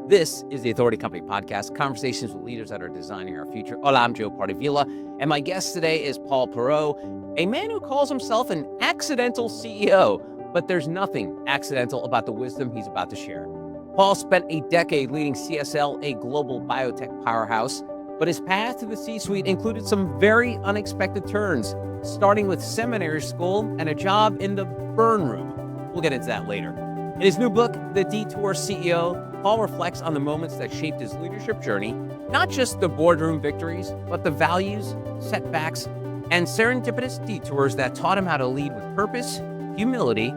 This is the Authority Company Podcast, conversations with leaders that are designing our future. Hola, I'm Joe Pardavila, and my guest today is Paul Perreault, a man who calls himself an accidental CEO, but there's nothing accidental about the wisdom he's about to share. Paul spent a decade leading CSL, a global biotech powerhouse, but his path to the C-suite included some very unexpected turns, starting with seminary school and a job in the burn room. We'll get into that later. In his new book, The Detour CEO, Paul reflects on the moments that shaped his leadership journey, not just the boardroom victories, but the values, setbacks, and serendipitous detours that taught him how to lead with purpose, humility,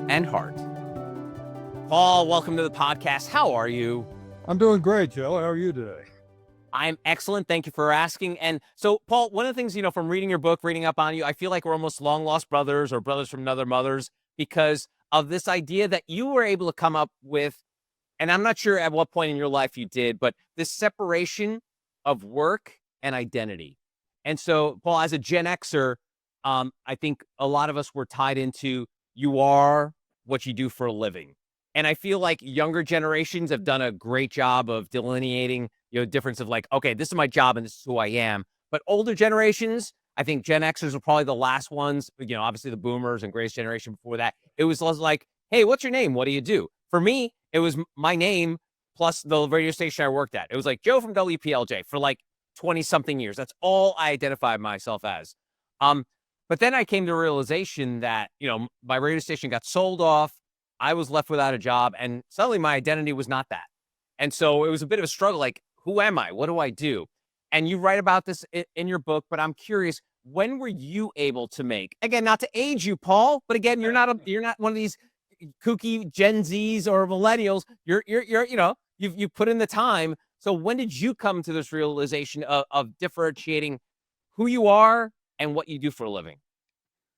and heart. Paul, welcome to the podcast. How are you? I'm doing great, Joe. How are you today? I'm excellent. Thank you for asking. And so, Paul, one of the things, from reading your book, reading up on you, I feel like we're almost long lost brothers or brothers from another mothers because of this idea that you were able to come up with, and I'm not sure at what point in your life you did, but this separation of work and identity. And so, Paul, as a Gen Xer, I think a lot of us were tied into you are what you do for a living. And I feel like younger generations have done a great job of delineating, difference of like, okay, this is my job and this is who I am. But older generations, I think Gen Xers are probably the last ones, obviously the boomers and greatest generation before that. It was like, hey, what's your name? What do you do? For me, it was my name plus the radio station I worked at. It was like Joe from WPLJ for like 20 something years. That's all I identified myself as. But then I came to a realization that, my radio station got sold off. I was left without a job, and suddenly my identity was not that. And so it was a bit of a struggle, like, who am I? What do I do? And you write about this in your book, but I'm curious, when were you able to make, again, not to age you, Paul, but again, you're not one of these kooky Gen Zs or millennials. You've put in the time. So when did you come to this realization of differentiating who you are and what you do for a living?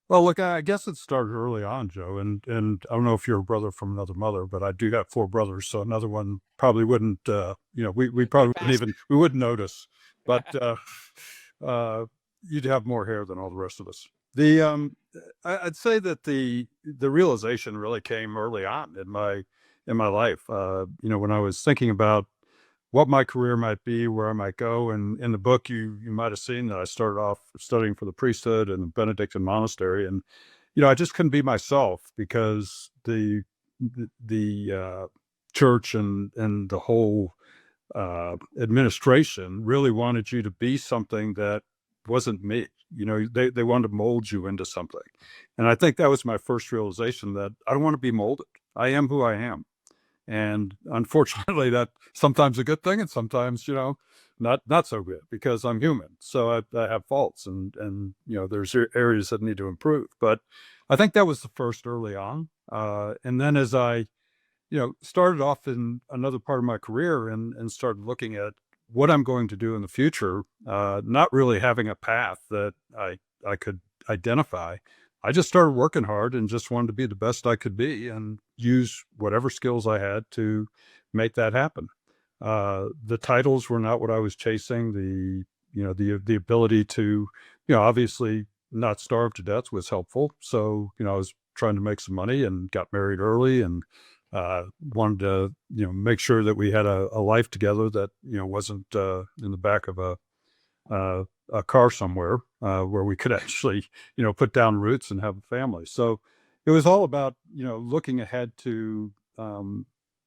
Well, look, I guess it started early on, Joe, and I don't know if you're a brother from another mother, but I do got 4 brothers, so another one probably wouldn't, we probably wouldn't notice, but you'd have more hair than all the rest of us. I'd say that the realization really came early on in my life. When I was thinking about what my career might be, where I might go. And in the book, you might have seen that I started off studying for the priesthood in the Benedictine monastery. And, I just couldn't be myself because the church and the whole administration really wanted you to be something that wasn't me. They wanted to mold you into something. And I think that was my first realization that I don't want to be molded. I am who I am. And unfortunately, that's sometimes a good thing, and sometimes, not so good because I'm human. So I have faults, and there's areas that need to improve. But I think that was the first early on. And then as I, started off in another part of my career and started looking at what I'm going to do in the future, not really having a path that I could identify. I just started working hard and just wanted to be the best I could be and use whatever skills I had to make that happen. The titles were not what I was chasing. The ability to, obviously not starve to death was helpful. So, I was trying to make some money and got married early and wanted to, make sure that we had a life together that, wasn't in the back of a car somewhere where we could actually, put down roots and have a family. So it was all about, looking ahead to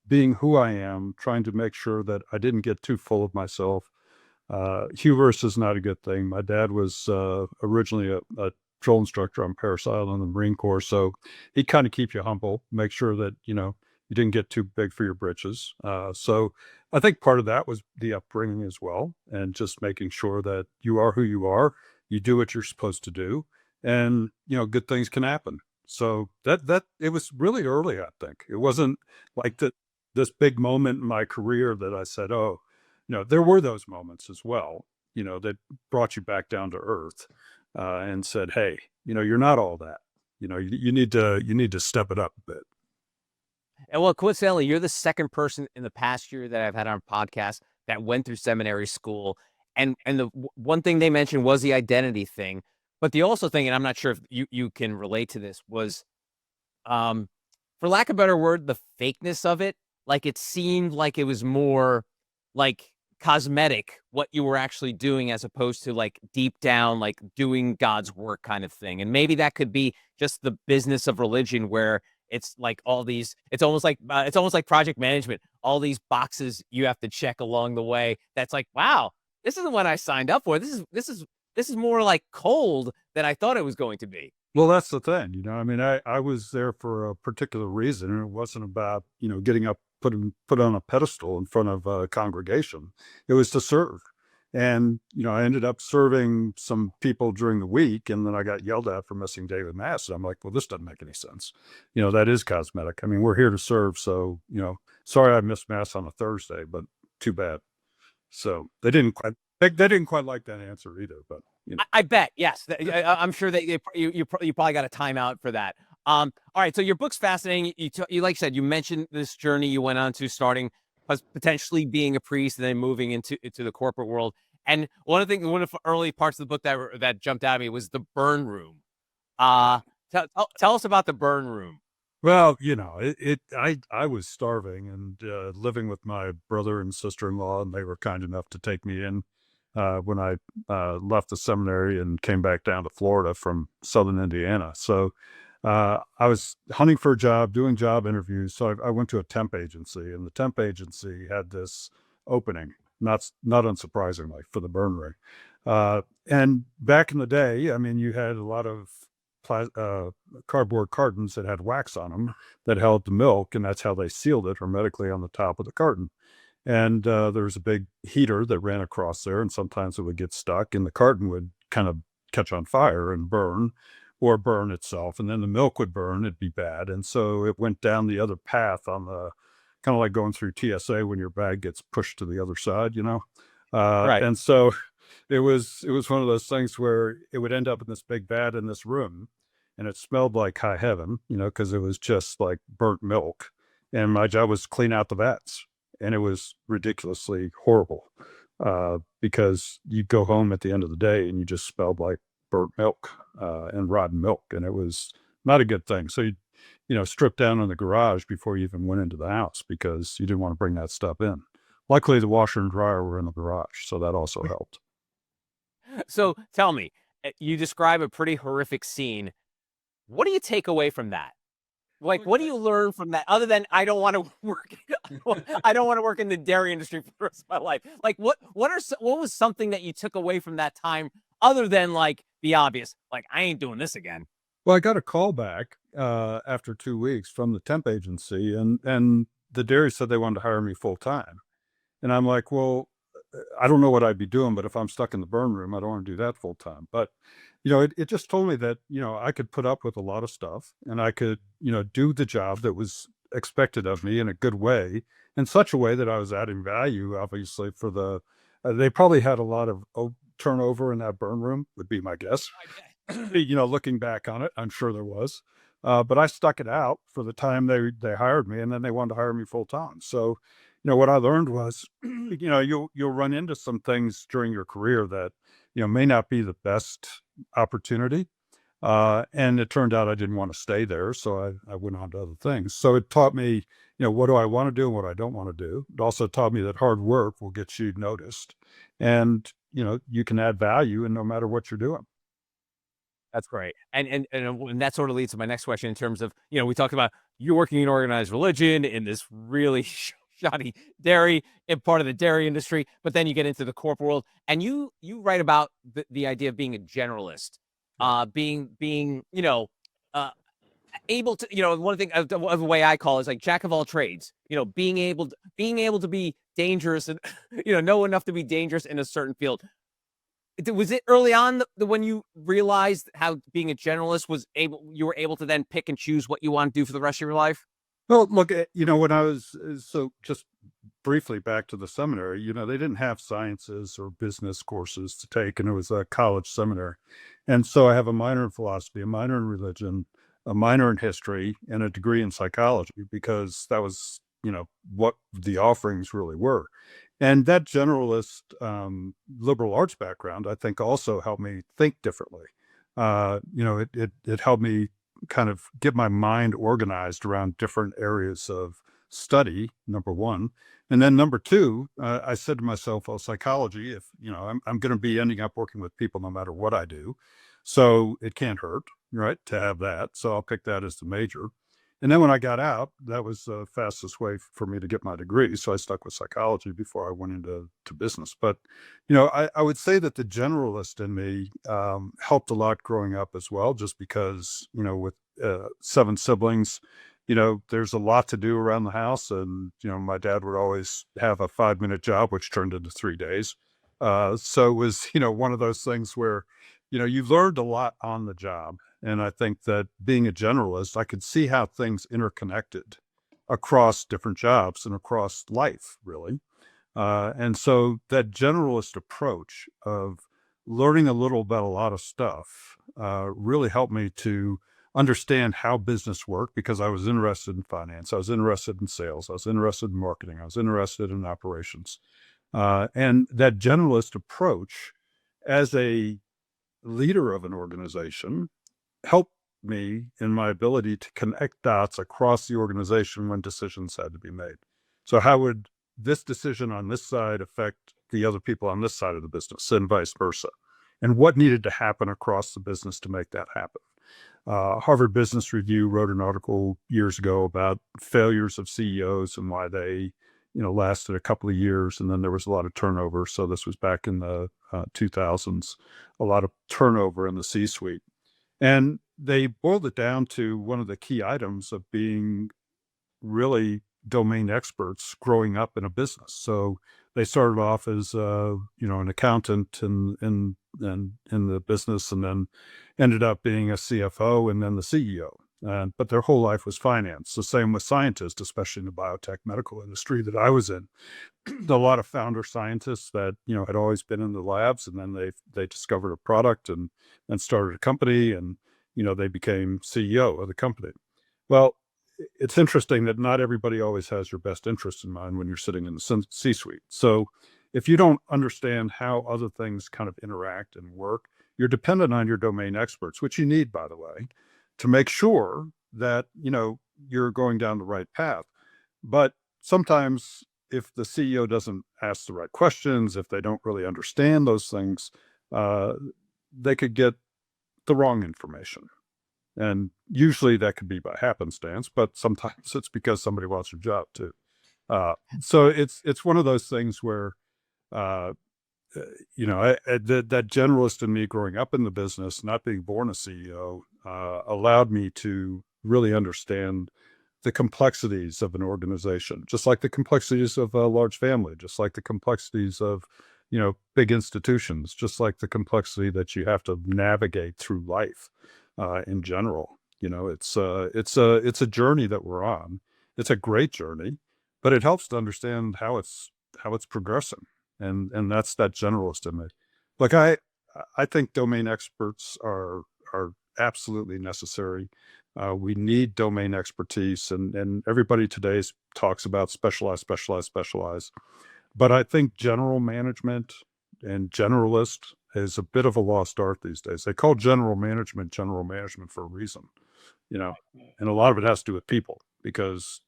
being who I am, trying to make sure that I didn't get too full of myself. Hubris is not a good thing. My dad was originally a drill instructor on Parris Island in the Marine Corps. So he'd kind of keep you humble, make sure that, you didn't get too big for your britches. So I think part of that was the upbringing as well, and just making sure that you are who you are, you do what you're supposed to do, and good things can happen. So that it was really early, I think. It wasn't like this big moment in my career that I said, oh, there were those moments as well, that brought you back down to earth and said, hey, you're not all that. You need to step it up a bit. And well, coincidentally, you're the second person in the past year that I've had on podcast that went through seminary school. And the one thing they mentioned was the identity thing. But the also thing, and I'm not sure if you can relate to this, was, for lack of a better word, the fakeness of it. like it seemed like it was more like cosmetic what you were actually doing as opposed to like deep down like doing God's work kind of thing. And maybe that could be just the business of religion where it's like all these it's almost like project management, all these boxes you have to check along the way. That's like, wow, this isn't what I signed up for. This is more like cold than I thought it was going to be. Well, that's the thing, I mean, I was there for a particular reason, and it wasn't about, getting up, put on a pedestal in front of a congregation. It was to serve. And, I ended up serving some people during the week, and then I got yelled at for missing daily mass. And I'm like, well, this doesn't make any sense. That is cosmetic. I mean, we're here to serve. So, sorry I missed mass on a Thursday, but too bad. So they didn't quite like that answer either, but I bet, yes. I'm sure that you probably got a timeout for that. All right, so your book's fascinating. You like I said, you mentioned this journey you went on to starting potentially being a priest and then moving into the corporate world. And one of the early parts of the book that jumped out at me was the burn room. Tell us about the burn room. Well, I was starving and living with my brother and sister-in-law, and they were kind enough to take me in when I left the seminary and came back down to Florida from Southern Indiana. So I was hunting for a job, doing job interviews. So I went to a temp agency, and the temp agency had this opening, not unsurprisingly, for the burn ring. And back in the day, I mean, you had a lot of cardboard cartons that had wax on them that held the milk, and that's how they sealed it hermetically on the top of the carton. And there was a big heater that ran across there, and sometimes it would get stuck, and the carton would kind of catch on fire and burn, or burn itself, and then the milk would burn. It'd be bad, and so it went down the other path on the kind of like going through TSA when your bag gets pushed to the other side, Right. and so it was one of those things where it would end up in this big vat in this room, and it smelled like high heaven, because it was just like burnt milk, and my job was to clean out the vats, and it was ridiculously horrible, because you go home at the end of the day and you just smelled like burnt milk, and rotten milk, and it was not a good thing. So you strip down in the garage before you even went into the house because you didn't want to bring that stuff in. Luckily, the washer and dryer were in the garage, so that also helped. So tell me, you describe a pretty horrific scene. What do you take away from that? Like, what do you learn from that other than I don't want to work? I don't want to work in the dairy industry for the rest of my life. Like, what was something that you took away from that time other than like the obvious? Like, I ain't doing this again. Well, I got a call back after 2 weeks from the temp agency, and the dairy said they wanted to hire me full time. And I'm like, well, I don't know what I'd be doing, but if I'm stuck in the burn room, I don't want to do that full time. But, it just told me that, I could put up with a lot of stuff, and I could, do the job that was expected of me in a good way, in such a way that I was adding value, obviously, they probably had a lot of turnover in that burn room, would be my guess. I bet. Looking back on it, I'm sure there was. But I stuck it out for the time they hired me, and then they wanted to hire me full time. So, what I learned was, you'll run into some things during your career that, may not be the best opportunity. And it turned out I didn't want to stay there, so I went on to other things. So it taught me, what do I want to do and what I don't want to do. It also taught me that hard work will get you noticed, and you can add value, and no matter what you're doing. That's great. And that sort of leads to my next question in terms of, we talked about you working in organized religion in this really shoddy dairy and part of the dairy industry, but then you get into the corporate world and you write about the idea of being a generalist, Yeah. being, uh, able to, one thing of the way I call it is like jack of all trades, being able to be dangerous and, know enough to be dangerous in a certain field. Was it early on when you realized how being a generalist you were able to then pick and choose what you want to do for the rest of your life? Well, look, when I was so just briefly back to the seminary, they didn't have sciences or business courses to take, and it was a college seminary. And so I have a minor in philosophy, a minor in religion, a minor in history, and a degree in psychology because that was, what the offerings really were. And that generalist liberal arts background, I think, also helped me think differently. It helped me kind of get my mind organized around different areas of study, number one. And then number two, I said to myself, well, psychology, if, I'm going to be ending up working with people no matter what I do. So it can't hurt, right, to have that. So I'll pick that as the major. And then when I got out, that was the fastest way for me to get my degree. So I stuck with psychology before I went into business. But, I would say that the generalist in me helped a lot growing up as well, just because, with seven siblings, there's a lot to do around the house. And, my dad would always have a 5-minute job, which turned into 3 days. So it was, one of those things where, you learned a lot on the job. And I think that being a generalist, I could see how things interconnected across different jobs and across life, really. And so that generalist approach of learning a little about a lot of stuff really helped me to understand how business worked, because I was interested in finance, I was interested in sales, I was interested in marketing, I was interested in operations. And that generalist approach as a leader of an organization helped me in my ability to connect dots across the organization when decisions had to be made. So how would this decision on this side affect the other people on this side of the business, and vice versa? And what needed to happen across the business to make that happen? Harvard Business Review wrote an article years ago about failures of CEOs and why they, lasted a couple of years, and then there was a lot of turnover. So this was back in the 2000s, a lot of turnover in the C-suite. And they boiled it down to one of the key items of being really domain experts growing up in a business. So they started off as an accountant in the business, and then ended up being a CFO and then the CEO. But their whole life was finance. The same with scientists, especially in the biotech medical industry that I was in. A lot of founder scientists that had always been in the labs, and then they discovered a product and started a company, and they became CEO of the company. Well, it's interesting that not everybody always has your best interest in mind when you're sitting in the C-suite. So if you don't understand how other things kind of interact and work, you're dependent on your domain experts, which you need, by the way, to make sure that you're going down the right path. But sometimes if the CEO doesn't ask the right questions, if they don't really understand those things, they could get the wrong information. And usually that could be by happenstance, but sometimes it's because somebody wants your job too. So it's one of those things where, uh, that generalist in me growing up in the business, not being born a CEO, allowed me to really understand the complexities of an organization, just like the complexities of a large family, just like the complexities of, big institutions, just like the complexity that you have to navigate through life in general. It's a journey that we're on. It's a great journey, but it helps to understand how it's progressing, and that's that generalist in me. Like I think domain experts are absolutely necessary. We need domain expertise, and everybody today talks about specialize. But I think general management and generalist is a bit of a lost art these days. They call general management for a reason, you know, and a lot of it has to do with people, because,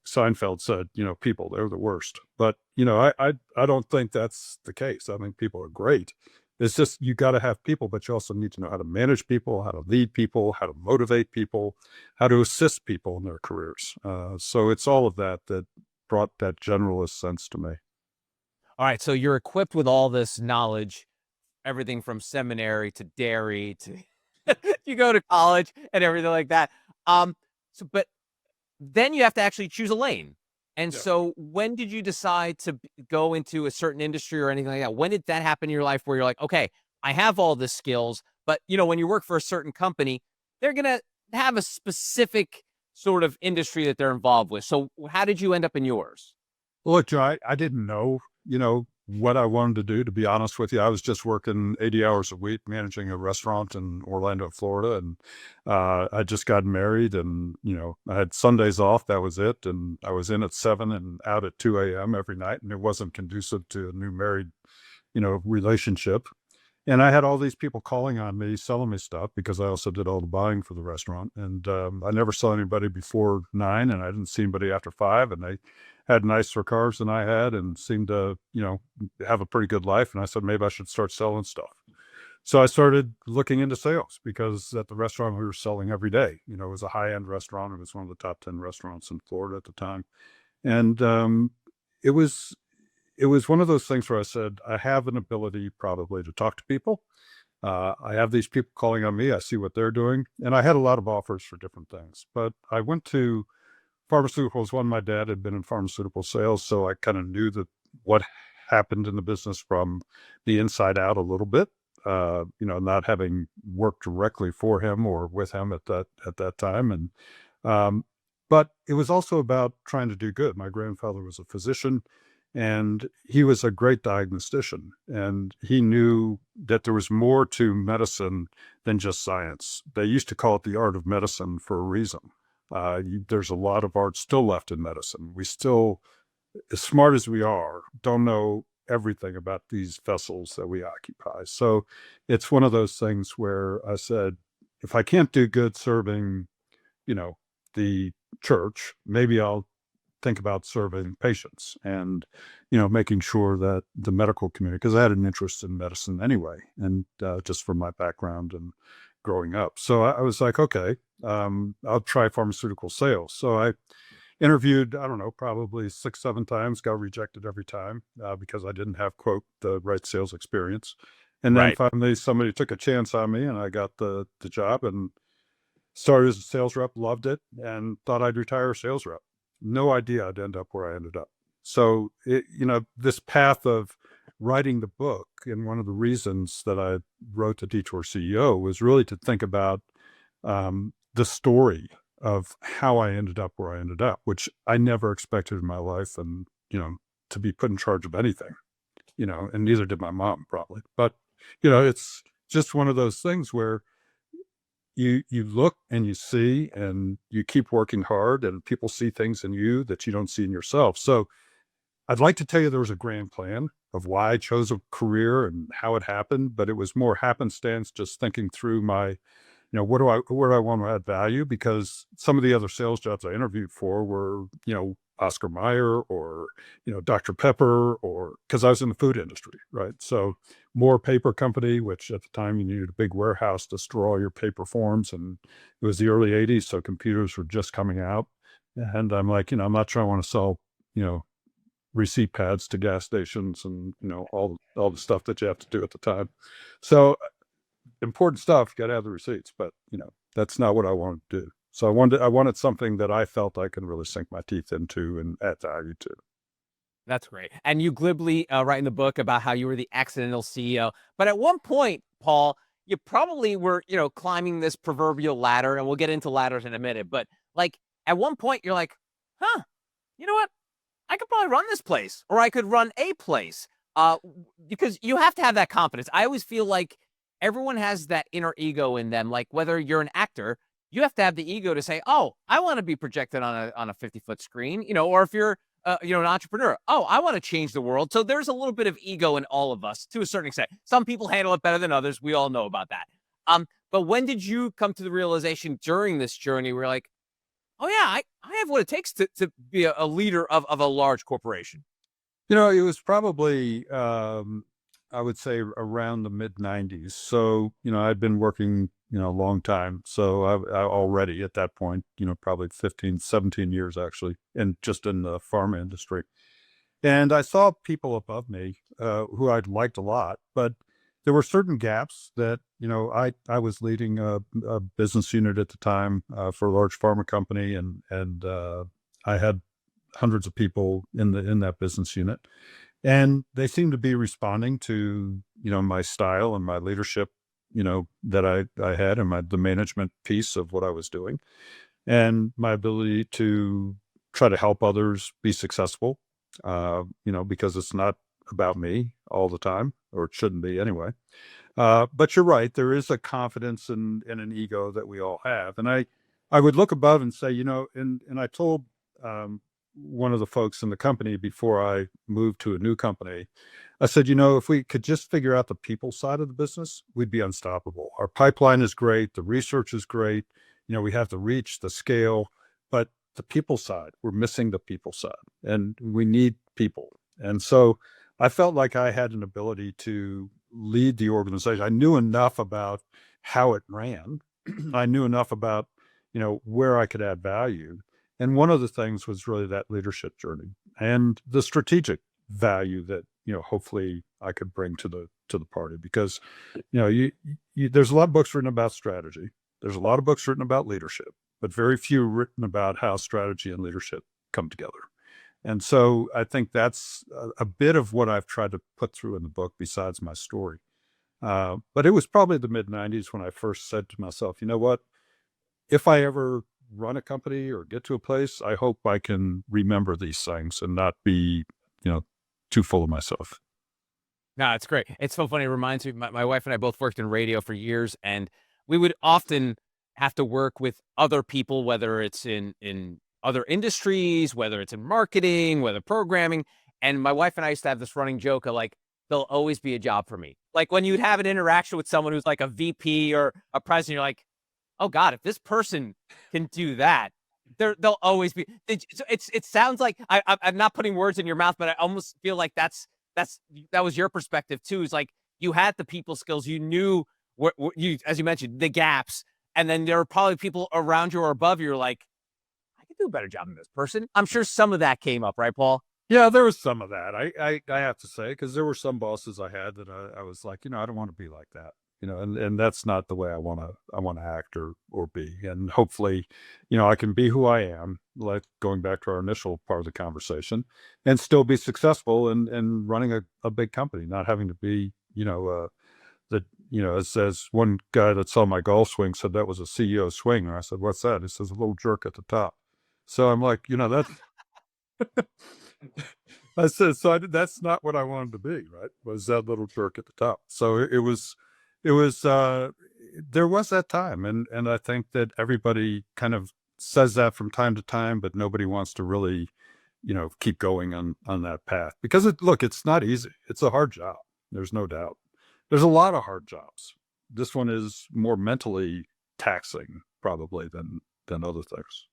Seinfeld said, people, they're the worst. But, I don't think that's the case. I think people are great. It's just you got to have people, but you also need to know how to manage people, how to lead people, how to motivate people, how to assist people in their careers. So it's all of that that brought that generalist sense to me. All right, so you're equipped with all this knowledge, everything from seminary to dairy to you go to college and everything like that. But then you have to actually choose a lane. And Yeah. so when did you decide to go into a certain industry or anything like that? When did that happen in your life where you're like, okay, I have all the skills, but when you work for a certain company, they're going to have a specific sort of industry that they're involved with. So how did you end up in yours? Look, Joe, I didn't know, what I wanted to do, to be honest with you. I was just working 80 hours a week managing a restaurant in Orlando, Florida. And I just got married, and, I had Sundays off. That was it. And I was in at 7 and out at 2 a.m. every night. And it wasn't conducive to a new married, relationship. And I had all these people calling on me, selling me stuff because I also did all the buying for the restaurant. And I never saw anybody before 9, and I didn't see anybody after 5. And they had nicer cars than I had and seemed to, have a pretty good life. And I said, maybe I should start selling stuff. So I started looking into sales because at the restaurant we were selling every day. It was a high-end restaurant. It was one of the top 10 restaurants in Florida at the time. And it was it was one of those things where I said, I have an ability probably to talk to people. I have these people calling on me. I see what they're doing. And I had a lot of offers for different things. But I went to pharmaceuticals. One, my dad had been in pharmaceutical sales. So I kind of knew that what happened in the business from the inside out a little bit. Not having worked directly for him or with him at that time. Um, but it was also about trying to do good. My grandfather was a physician, and he was a great diagnostician, and he knew that there was more to medicine than just science. They used to call it the art of medicine for a reason. There's a lot of art still left in medicine. We still, as smart as we are, don't know everything about these vessels that we occupy. So it's one of those things where I said, if I can't do good serving, you know, the church, maybe I'll think about serving patients and, making sure that the medical community, because I had an interest in medicine anyway, and just from my background and growing up. So I was like, okay, I'll try pharmaceutical sales. So I interviewed, I don't know, probably 6, 7 times, got rejected every time because I didn't have, quote, the right sales experience. And then Right. finally somebody took a chance on me and I got the job and started as a sales rep, loved it, and thought I'd retire a sales rep. No idea I'd end up where I ended up. So, this path of writing the book, and one of the reasons that I wrote the Detour CEO was really to think about the story of how I ended up where I ended up, which I never expected in my life, and to be put in charge of anything, and neither did my mom probably. But it's just one of those things where you look and you see and you keep working hard and people see things in you that you don't see in yourself. So I'd like to tell you there was a grand plan of why I chose a career and how it happened, but it was more happenstance, just thinking through my, where do I want to add value? Because some of the other sales jobs I interviewed for were, Oscar Mayer or, Dr. Pepper, or because I was in the food industry, right? So more paper company, which at the time you needed a big warehouse to store all your paper forms. And it was the early 80s. So computers were just coming out. And I'm like, I'm not sure I want to sell, you know, receipt pads to gas stations and, all the stuff that you have to do at the time. So important stuff, got to have the receipts, but that's not what I wanted to do. So I wanted something that I felt I could really sink my teeth into and add value to. That's great. And you glibly write in the book about how you were the accidental CEO. But at one point, Paul, you probably were, climbing this proverbial ladder, and we'll get into ladders in a minute. But like at one point, you're like, huh, you know what? I could probably run this place, or I could run a place. Because you have to have that confidence. I always feel like everyone has that inner ego in them. Like whether you're an actor, you have to have the ego to say, "Oh, I want to be projected on a 50-foot screen," or if you're an entrepreneur, "Oh, I want to change the world." So there's a little bit of ego in all of us to a certain extent. Some people handle it better than others. We all know about that. But when did you come to the realization during this journey where you're like, "Oh yeah, I have what it takes to be a leader of a large corporation"? It was probably, I would say around the mid 90s. So, I'd been working, a long time. So I already at that point, probably 15, 17 years actually, and just in the pharma industry. And I saw people above me who I'd liked a lot, but there were certain gaps that, I was leading a business unit at the time for a large pharma company, and I had hundreds of people in that business unit, and they seemed to be responding to my style and my leadership, that I had, and the management piece of what I was doing, and my ability to try to help others be successful. Because it's not about me all the time, or it shouldn't be anyway. But you're right. There is a confidence and an ego that we all have. And I would look above and say, and I told one of the folks in the company before I moved to a new company, I said, if we could just figure out the people side of the business, we'd be unstoppable. Our pipeline is great. The research is great. We have the reach, the scale, but the people side, we're missing the people side, and we need people. And so I felt like I had an ability to lead the organization. I knew enough about how it ran. I knew enough about, where I could add value. And one of the things was really that leadership journey and the strategic value that, hopefully I could bring to the party. Because, there's a lot of books written about strategy. There's a lot of books written about leadership, but very few written about how strategy and leadership come together. And so I think that's a bit of what I've tried to put through in the book besides my story. But it was probably the mid-90s when I first said to myself, you know what, if I ever run a company or get to a place, I hope I can remember these things and not be, too full of myself. No, it's great. It's so funny. It reminds me, my wife and I both worked in radio for years, and we would often have to work with other people, whether it's in other industries, whether it's in marketing, whether programming. And my wife and I used to have this running joke of like, there'll always be a job for me. Like when you'd have an interaction with someone who's like a VP or a president, you're like, oh God, if this person can do that, they'll always be. It sounds like I'm not putting words in your mouth, but I almost feel like that was your perspective too. Is like you had the people skills, you knew what you, as you mentioned, the gaps, and then there are probably people around you or above you. You're like, I could do a better job than this person. I'm sure some of that came up, right, Paul? Yeah, there was some of that. I have to say, because there were some bosses I had that I was like, I don't want to be like that, and that's not the way I want to act or be. And hopefully, I can be who I am, like going back to our initial part of the conversation, and still be successful in running a big company, not having to be, as one guy that saw my golf swing said that was a CEO swing. And I said, what's that? He says, a little jerk at the top. So I'm like, that's I said, that's not what I wanted to be, right? Was that little jerk at the top. So it was, there was that time. And I think that everybody kind of says that from time to time, but nobody wants to really, keep going on that path because look, it's not easy. It's a hard job. There's no doubt. There's a lot of hard jobs. This one is more mentally taxing probably than other things.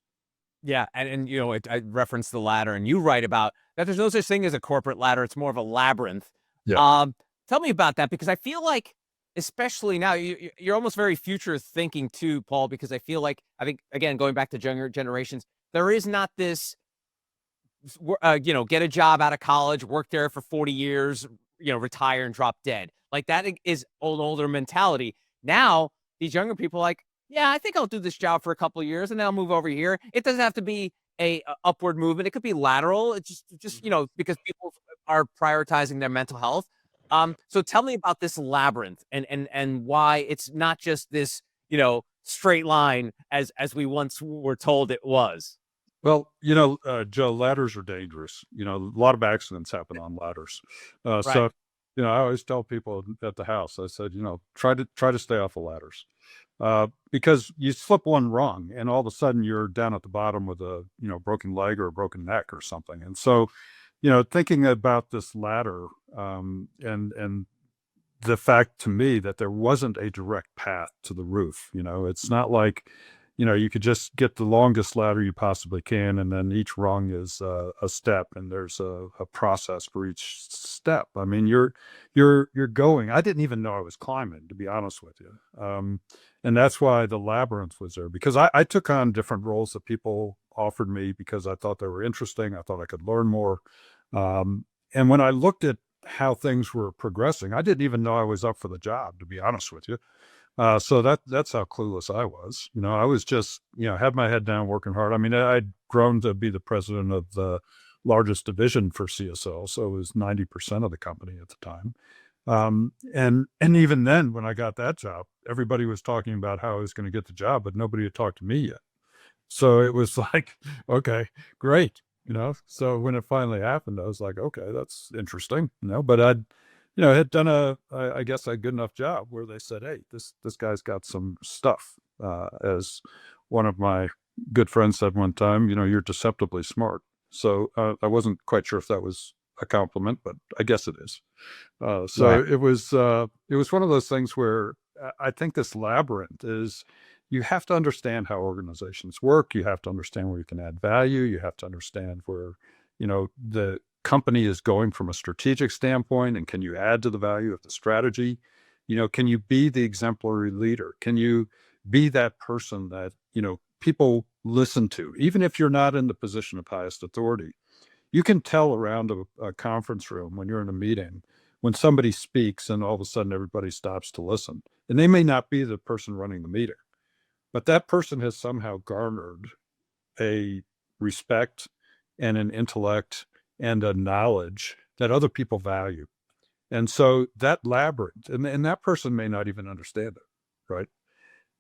Yeah, and I referenced the ladder, and you write about that. There's no such thing as a corporate ladder; it's more of a labyrinth. Yeah. Tell me about that because I feel like, especially now, you're almost very future thinking too, Paul. Because I think again, going back to younger generations, there is not this, get a job out of college, work there for 40 years, retire and drop dead. Like that is older mentality. Now these younger people are like, yeah, I think I'll do this job for a couple of years and then I'll move over here. It doesn't have to be a upward movement. It could be lateral. It's just because people are prioritizing their mental health. So tell me about this labyrinth and why it's not just this, straight line as we once were told it was. Well, Joe, ladders are dangerous. A lot of accidents happen on ladders. Right. So, I always tell people at the house, I said, try to stay off of ladders. Because you slip one wrong and all of a sudden you're down at the bottom with a, broken leg or a broken neck or something. And so, thinking about this ladder, and the fact to me that there wasn't a direct path to the roof, it's not like, you could just get the longest ladder you possibly can. And then each rung is a step and there's a process for each step. I mean, you're going, I didn't even know I was climbing, to be honest with you. And that's why the labyrinth was there because I took on different roles that people offered me because I thought they were interesting. I thought I could learn more. And when I looked at how things were progressing, I didn't even know I was up for the job, to be honest with you. So that's how clueless I was. I was just, had my head down working hard. I mean, I'd grown to be the president of the largest division for CSL. So it was 90% of the company at the time. And even then, when I got that job, everybody was talking about how I was going to get the job, but nobody had talked to me yet. So it was like, okay, great. So when it finally happened, I was like, okay, that's interesting, but I'd, had done I guess a good enough job where they said, hey, this guy's got some stuff. As one of my good friends said one time, you're deceptively smart. So I wasn't quite sure if that was a compliment, but I guess it is. Right. So it was one of those things where I think this labyrinth is, you have to understand how organizations work. You have to understand where you can add value. You have to understand where, the company is going from a strategic standpoint, and can you add to the value of the strategy? Can you be the exemplary leader? Can you be that person that, people listen to, even if you're not in the position of highest authority? You can tell around a conference room when you're in a meeting, when somebody speaks and all of a sudden everybody stops to listen. And they may not be the person running the meeting, but that person has somehow garnered a respect and an intellect and a knowledge that other people value. And so that labyrinth, and that person may not even understand it, right?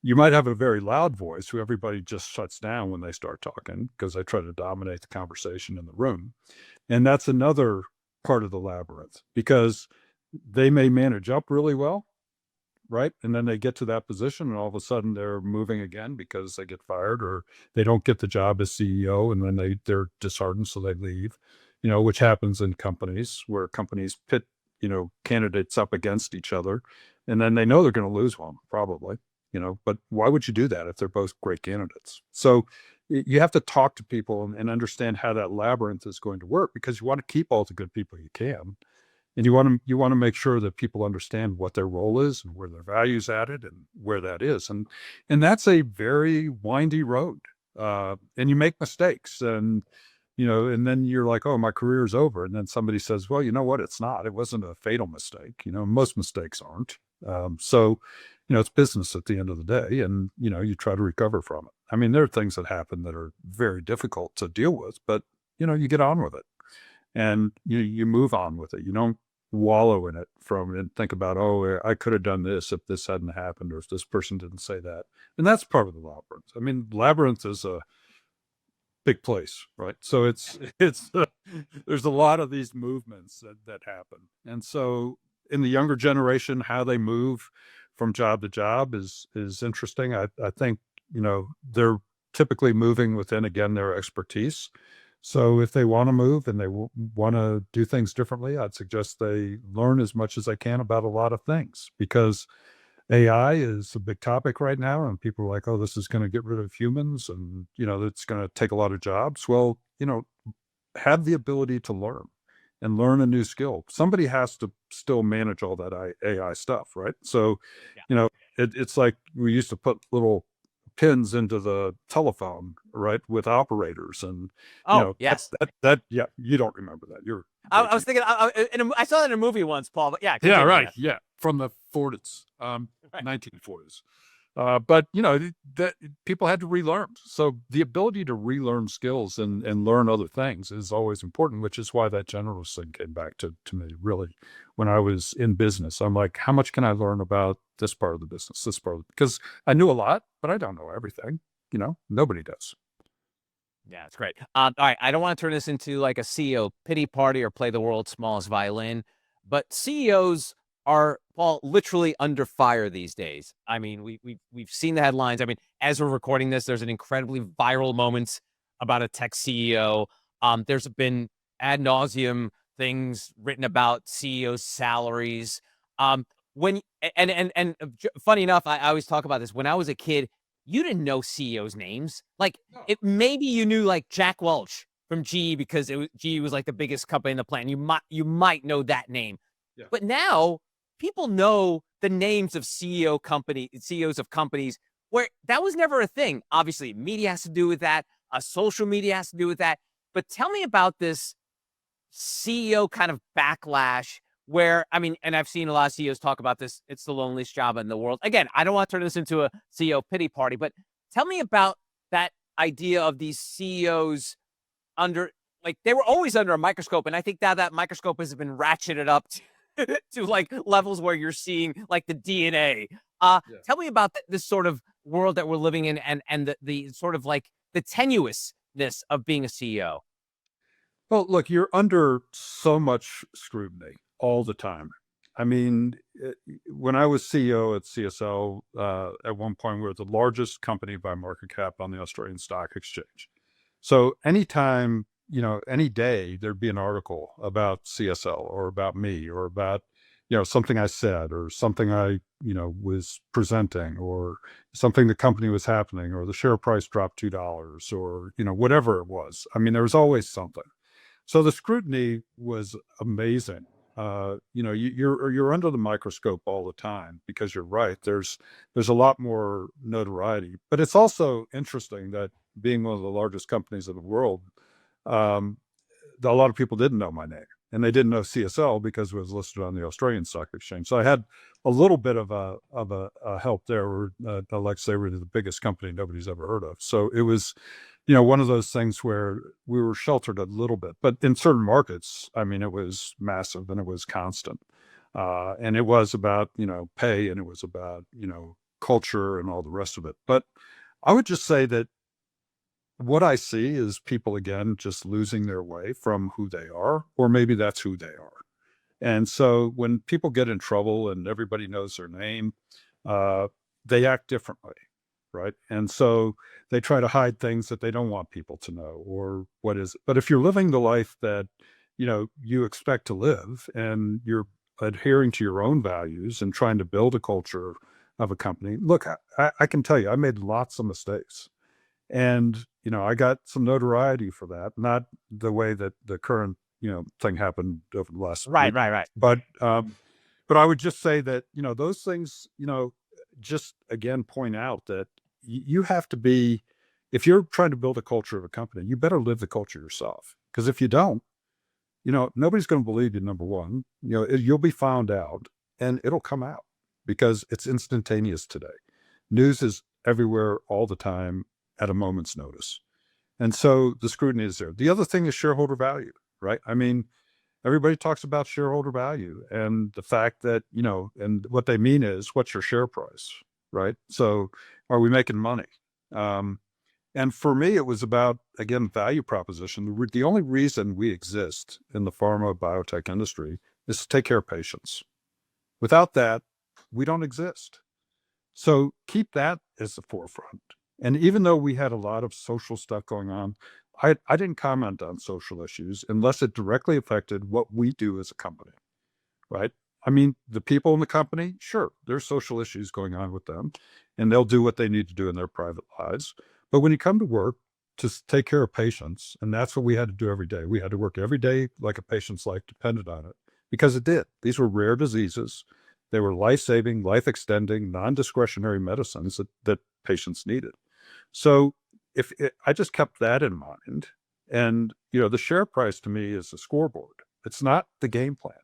You might have a very loud voice who everybody just shuts down when they start talking because they try to dominate the conversation in the room. And that's another part of the labyrinth, because they may manage up really well, right? And then they get to that position and all of a sudden they're moving again because they get fired, or they don't get the job as CEO, and then they're disheartened, so they leave, which happens in companies where companies pit, candidates up against each other, and then they know they're going to lose one probably, but why would you do that if they're both great candidates? So you have to talk to people and understand how that labyrinth is going to work, because you want to keep all the good people you can. And you want to make sure that people understand what their role is and where their value's added and where that is. And that's a very windy road. And you make mistakes, and then you're like, oh, my career's over. And then somebody says, well, you know what? It's not. It wasn't a fatal mistake. Most mistakes aren't. So, it's business at the end of the day, and, you try to recover from it. I mean, there are things that happen that are very difficult to deal with, but, you get on with it, and you move on with it. You don't wallow in it and think about, oh, I could have done this if this hadn't happened, or if this person didn't say that. And that's part of the labyrinth. I mean, labyrinth is a big place, right? So it's there's a lot of these movements that happen. And so in the younger generation, how they move from job to job is interesting. I think, they're typically moving within, again, their expertise. So if they want to move and they want to do things differently, I'd suggest they learn as much as they can about a lot of things, because AI is a big topic right now, and people are like, oh, this is going to get rid of humans, and, it's going to take a lot of jobs. Well, have the ability to learn and learn a new skill. Somebody has to still manage all that AI stuff, right? So, Yeah. you know, it's like we used to put little pins into the telephone, right, with operators, and Oh, yes. yeah, you don't remember that. You're way I was too. thinking, I saw that in a movie once, Paul, but yeah, Yeah, continue. right. Yes. Yeah, from the 40s, Right. 1940s. But that people had to relearn. So the ability to relearn skills and learn other things is always important, which is why that generalist thing came back to me, really, when I was in business. I'm like, how much can I learn about this part of the business, this part because I knew a lot, but I don't know everything. Nobody does. Yeah, it's great. All right, I don't want to turn this into like a CEO pity party or play the world's smallest violin, but CEOs are, Paul, literally under fire these days. I mean, we've seen the headlines. I mean, as we're recording this, there's an incredibly viral moment about a tech CEO. There's been ad nauseum things written about CEOs' salaries. When funny enough, I always talk about this. When I was a kid, you didn't know CEOs' names. Like, No. it maybe you knew like Jack Welch from GE because GE was like the biggest company in the planet. You might know that name, Yeah. but now people know the names of CEOs of companies where that was never a thing. Obviously, media has to do with that. Social media has to do with that. But tell me about this CEO kind of backlash where, I mean, and I've seen a lot of CEOs talk about this. It's the loneliest job in the world. Again, I don't want to turn this into a CEO pity party, but tell me about that idea of these CEOs under, like, they were always under a microscope. And I think now that microscope has been ratcheted up to like levels where you're seeing like the DNA. Yeah. Tell me about this sort of world that we're living in, and the sort of like the tenuousness of being a CEO. Well, look, you're under so much scrutiny all the time. I mean, when I was CEO at CSL, at one point, we were the largest company by market cap on the Australian Stock Exchange. So anytime any day there'd be an article about CSL or about me or about, something I said or something I, was presenting or something the company was happening or the share price dropped $2 or, whatever it was. I mean, there was always something. So the scrutiny was amazing. You're under the microscope all the time because you're right. There's a lot more notoriety, but it's also interesting that being one of the largest companies in the world, um, a lot of people didn't know my name and they didn't know CSL because it was listed on the Australian Stock Exchange. So I had a little bit of a help there. I like to say we're the biggest company nobody's ever heard of. So it was, one of those things where we were sheltered a little bit, but in certain markets, I mean, it was massive and it was constant. And it was about, pay and it was about, culture and all the rest of it. But I would just say that what I see is people, again, just losing their way from who they are, or maybe that's who they are. And so when people get in trouble and everybody knows their name, uh, they act differently, right? And so they try to hide things that they don't want people to know, or what is it. But if you're living the life that, you expect to live and you're adhering to your own values and trying to build a culture of a company, look, I can tell you, I made lots of mistakes. And, I got some notoriety for that, not the way that the current, thing happened over the last Right, week. right, right. But I would just say that, those things, just again point out that you have to be, if you're trying to build a culture of a company, you better live the culture yourself. Because if you don't, nobody's going to believe you, number one. You'll be found out and it'll come out because it's instantaneous today. News is everywhere all the time at a moment's notice. And so the scrutiny is there. The other thing is shareholder value, right? I mean, everybody talks about shareholder value and the fact that, and what they mean is what's your share price, right? So are we making money? Um, and for me, it was about, again, value proposition. The only reason we exist in the pharma biotech industry is to take care of patients. Without that, we don't exist. So keep that as the forefront. And even though we had a lot of social stuff going on, I didn't comment on social issues unless it directly affected what we do as a company, right? I mean, the people in the company, sure, there's social issues going on with them, and they'll do what they need to do in their private lives. But when you come to work to take care of patients, and that's what we had to do every day, we had to work every day like a patient's life depended on it because it did. These were rare diseases. They were life-saving, life-extending, non-discretionary medicines that patients needed. So I just kept that in mind, and the share price to me is a scoreboard. It's not the game plan.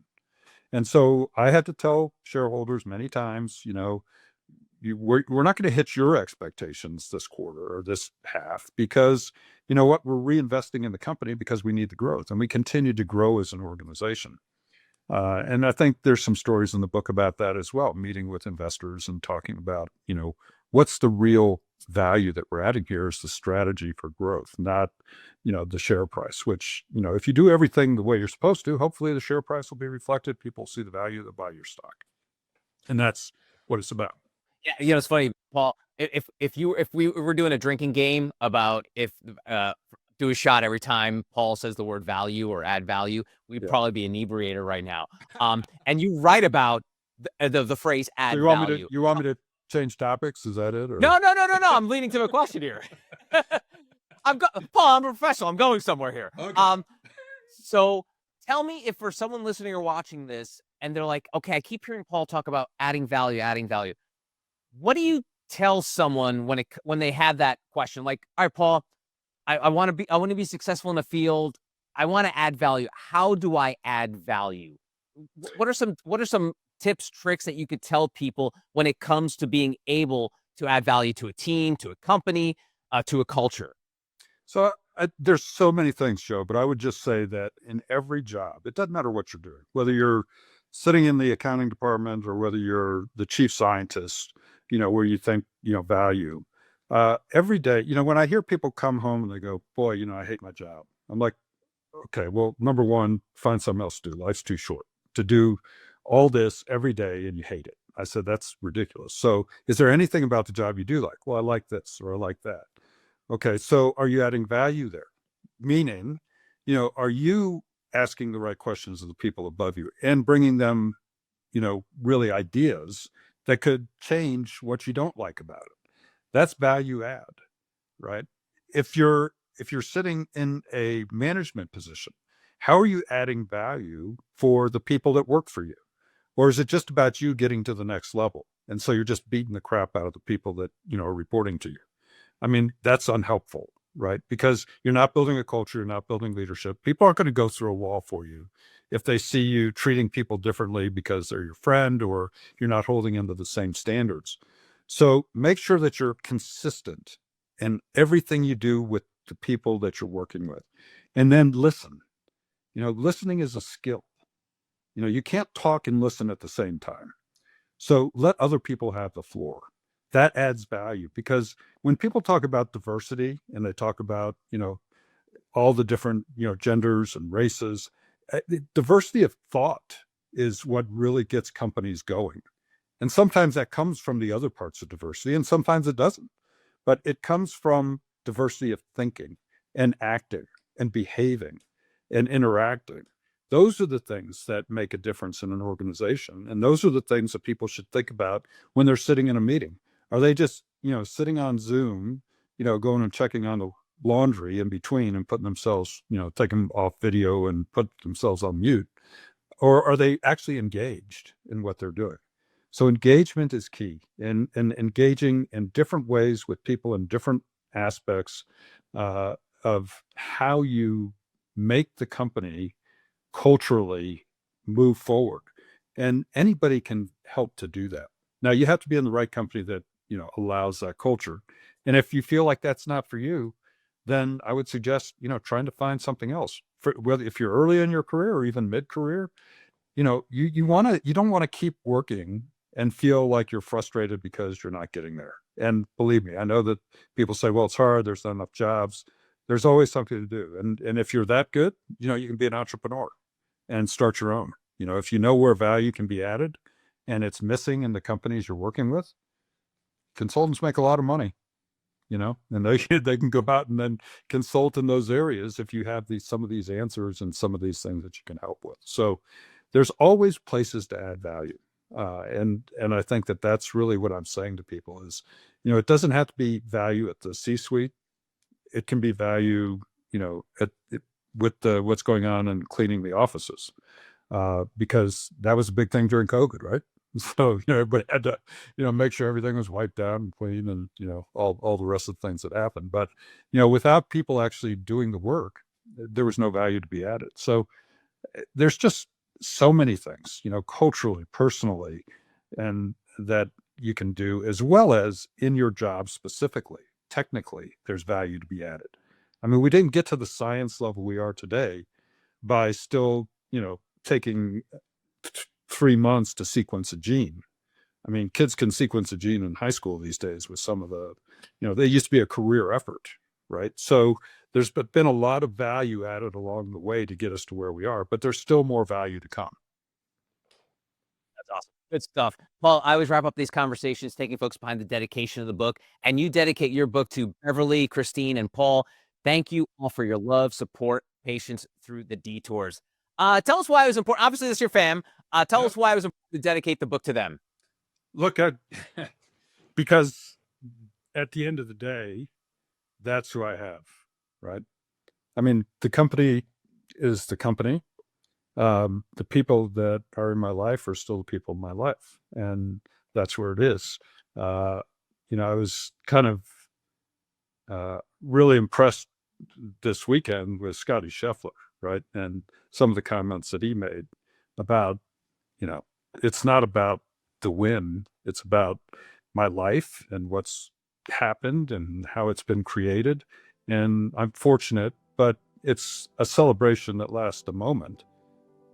And so I had to tell shareholders many times, we're not going to hit your expectations this quarter or this half because you know what, we're reinvesting in the company because we need the growth and we continue to grow as an organization. And I think there's some stories in the book about that as well, meeting with investors and talking about, what's the real value that we're adding here is the strategy for growth, not, the share price, which, if you do everything the way you're supposed to, hopefully the share price will be reflected. People see the value, they'll buy your stock. And that's what it's about. Yeah, it's funny, Paul. If we were doing a drinking game about if do a shot every time Paul says the word value or add value, we'd Yeah. probably be inebriated right now. And you write about the phrase So add you want me to, value. change topics? Is that it? Or? No, no, no, no, no. I'm leading to a question here. Paul, I'm a professional. I'm going somewhere here. Okay. So tell me if for someone listening or watching this and they're like, okay, I keep hearing Paul talk about adding value, adding value. What do you tell someone when they have that question? Like, all right, Paul, I want to be successful in the field. I want to add value. How do I add value? What are some tips, tricks that you could tell people when it comes to being able to add value to a team, to a company, to a culture? So there's so many things, Joe, but I would just say that in every job, it doesn't matter what you're doing, whether you're sitting in the accounting department or whether you're the chief scientist, where you think, value. Every day, when I hear people come home and they go, boy, I hate my job. I'm like, okay, well, number one, find something else to do. Life's too short to do all this every day and you hate it. I said, that's ridiculous. So is there anything about the job you do like? Well, I like this or I like that. Okay, so are you adding value there? Meaning, Are you asking the right questions of the people above you and bringing them, really ideas that could change what you don't like about it? That's value add, right? If you're sitting in a management position, how are you adding value for the people that work for you? Or is it just about you getting to the next level? And so you're just beating the crap out of the people that, are reporting to you. I mean, that's unhelpful, right? Because you're not building a culture, you're not building leadership. People aren't going to go through a wall for you if they see you treating people differently because they're your friend or you're not holding them to the same standards. So make sure that you're consistent in everything you do with the people that you're working with. And then listen. Listening is a skill. You can't talk and listen at the same time. So let other people have the floor. That adds value because when people talk about diversity and they talk about, all the different, genders and races, diversity of thought is what really gets companies going. And sometimes that comes from the other parts of diversity and sometimes it doesn't. But it comes from diversity of thinking and acting and behaving and interacting. Those are the things that make a difference in an organization. And those are the things that people should think about when they're sitting in a meeting. Are they just, sitting on Zoom, going and checking on the laundry in between and putting themselves, taking off video and put themselves on mute? Or are they actually engaged in what they're doing? So engagement is key, and engaging in different ways with people in different aspects of how you make the company culturally move forward. And anybody can help to do that. Now you have to be in the right company that, allows that culture. And if you feel like that's not for you, then I would suggest, trying to find something else. For whether if you're early in your career or even mid-career, you don't want to keep working and feel like you're frustrated because you're not getting there. And believe me, I know that people say, well, it's hard, there's not enough jobs. There's always something to do. And if you're that good, you can be an entrepreneur and start your own. If you know where value can be added and it's missing in the companies you're working with, consultants make a lot of money, and they can go out and then consult in those areas if you have some of these answers and some of these things that you can help with. So there's always places to add value. And I think that that's really what I'm saying to people is, it doesn't have to be value at the C-suite. It can be value, with what's going on and cleaning the offices, because that was a big thing during COVID, right? So, everybody had to, make sure everything was wiped out and clean and, all the rest of the things that happened. But, without people actually doing the work, there was no value to be added. So there's just so many things, culturally, personally, and that you can do as well as in your job specifically. Technically, there's value to be added. I mean, we didn't get to the science level we are today by still, taking 3 months to sequence a gene. I mean, kids can sequence a gene in high school these days with some of the, they used to be a career effort, right? So there's been a lot of value added along the way to get us to where we are, but there's still more value to come. That's awesome. Good stuff. Paul, I always wrap up these conversations taking folks behind the dedication of the book, and you dedicate your book to Beverly, Christine, and Paul. Thank you all for your love, support, patience through the detours. Tell us why it was important. Obviously, this is your fam. Tell us why it was important to dedicate the book to them. Look, because at the end of the day, that's who I have, right? I mean, the company is the company. The people that are in my life are still the people in my life, and that's where it is. Uh, I was kind of really impressed this weekend with Scotty Scheffler, right? And some of the comments that he made about, you know, it's not about the win, it's about my life and what's happened and how it's been created. And I'm fortunate, but it's a celebration that lasts a moment.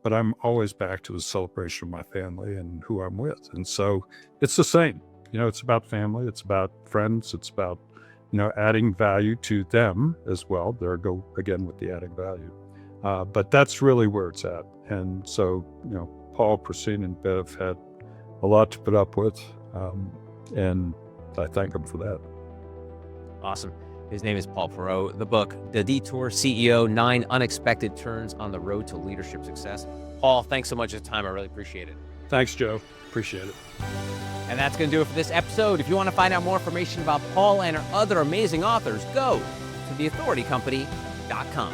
But I'm always back to a celebration of my family and who I'm with. And so it's the same. It's about family, it's about friends, it's about, adding value to them as well. There I go again with the adding value. But that's really where it's at. And so, Paul, Christine, and Bev had a lot to put up with. And I thank them for that. Awesome. His name is Paul Perreault. The book, The Detour CEO, 9 Unexpected Turns on the Road to Leadership Success. Paul, thanks so much for the time. I really appreciate it. Thanks, Joe. Appreciate it. And that's going to do it for this episode. If you want to find out more information about Paul and our other amazing authors, go to theauthoritycompany.com.